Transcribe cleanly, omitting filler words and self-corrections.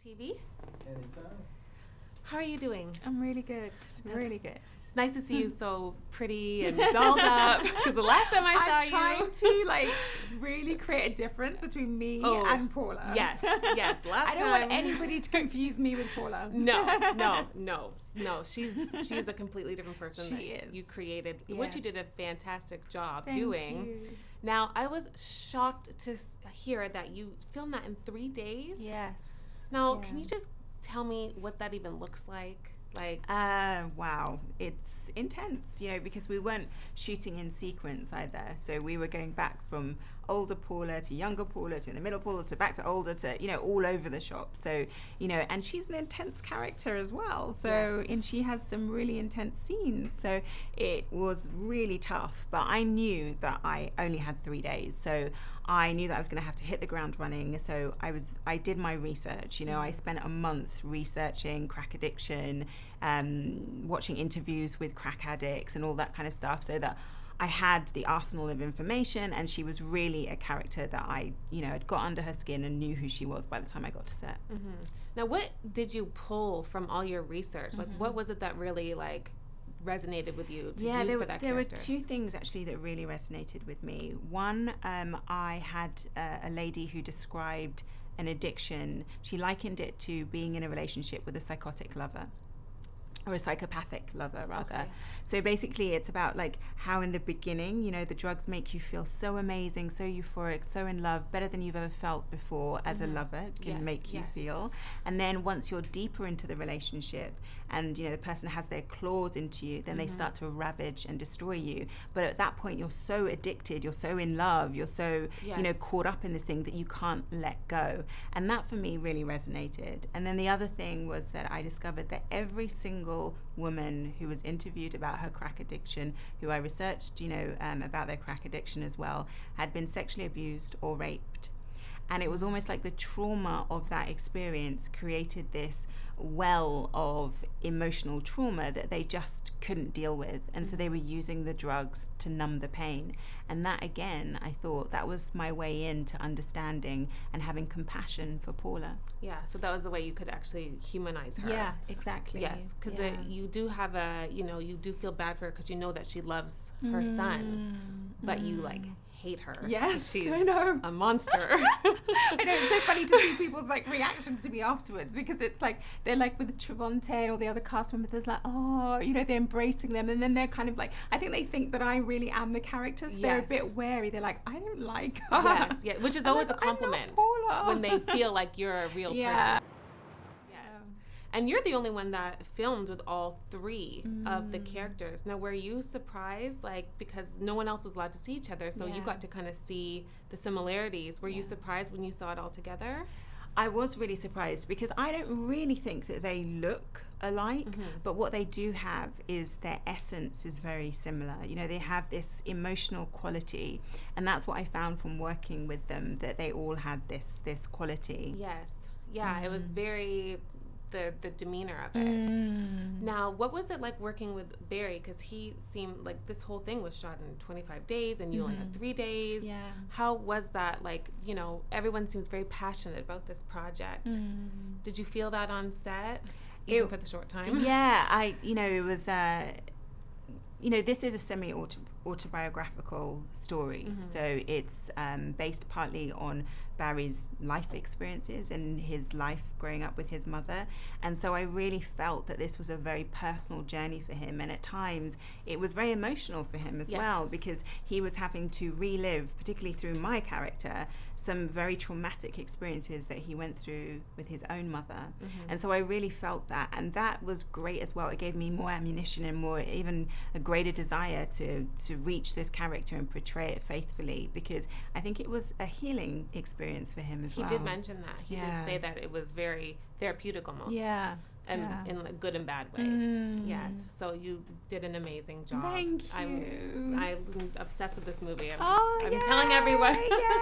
TV. Anytime. How are you doing? I'm really good. Really good. It's nice to see you so pretty and dolled up. Because the last time I saw you, I'm trying to really create a difference between me and Paula. Yes. I don't want anybody to confuse me with Paula. No. She's a completely different person. She is. You created, Yes. which you did a fantastic job Thank doing. you. Now, I was shocked to hear that you filmed that in 3 days. Yes. Now, Yeah. can you just tell me what that even looks like? Wow, it's intense, because we weren't shooting in sequence either. So we were going back from older Paula to younger Paula to in the middle Paula to back to older to, all over the shop. So, and she's an intense character as well. So, Yes. and she has some really intense scenes. So it was really tough, but I knew that I only had 3 days. So I knew that I was going to have to hit the ground running. So I did my research. I spent a month researching crack addiction, watching interviews with crack addicts and all that kind of stuff, so that I had the arsenal of information. And she was really a character that I, had got under her skin and knew who she was by the time I got to set. Mm-hmm. Now, what did you pull from all your research? Like, what was it that really resonated with you to use for that character? There were 2 things actually that really resonated with me. One, I had a lady who described an addiction. She likened it to being in a relationship with a psychotic lover. Or a psychopathic lover, rather. Okay. So basically it's about how in the beginning, the drugs make you feel so amazing, so euphoric, so in love, better than you've ever felt before as a lover. It can make you feel. And then once you're deeper into the relationship and, the person has their claws into you, then they start to ravage and destroy you. But at that point, you're so addicted, you're so in love, you're so, caught up in this thing that you can't let go. And that for me really resonated. And then the other thing was that I discovered that every single woman who was interviewed about her crack addiction, who I researched, about their crack addiction as well, had been sexually abused or raped. And it was almost like the trauma of that experience created this well of emotional trauma that they just couldn't deal with. And so they were using the drugs to numb the pain. And that, again, I thought that was my way into understanding and having compassion for Paula. Yeah, so that was the way you could actually humanize her. Yeah, exactly. Yes, because you do have you do feel bad for her because you know that she loves her son, but you hate her. Yes, she's I know. a monster. I know, it's so funny to see people's reaction to me afterwards, because it's they're with Trevante and all the other cast members, they're embracing them, and then they're kind of I think they think that I really am the character, so they're a bit wary. They're like, I don't like her. Yes, which is always a compliment when they feel like you're a real person. And you're the only one that filmed with all 3 of the characters. Now, were you surprised, because no one else was allowed to see each other, so you got to kind of see the similarities. Were you surprised when you saw it all together? I was really surprised, because I don't really think that they look alike, but what they do have is their essence is very similar. They have this emotional quality, and that's what I found from working with them, that they all had this quality. Yes. Yeah, it was very... the demeanor of it. Now, what was it like working with Barry? Because he seemed like this whole thing was shot in 25 days and you only had 3 days. Yeah. How was that? Everyone seems very passionate about this project. Did you feel that on set, even for the short time? Yeah, it was, this is a semi-autobiographical story. So it's based partly on Barry's life experiences and his life growing up with his mother. And so I really felt that this was a very personal journey for him. And at times it was very emotional for him as well, because he was having to relive, particularly through my character, some very traumatic experiences that he went through with his own mother. And so I really felt that. And that was great as well. It gave me more ammunition and even a greater desire to reach this character and portray it faithfully, because I think it was a healing experience for him as well. He did mention that. He did say that it was very therapeutic almost. Yeah. And in a good and bad way. Yes. So you did an amazing job. Thank you. I'm obsessed with this movie. I'm telling everyone.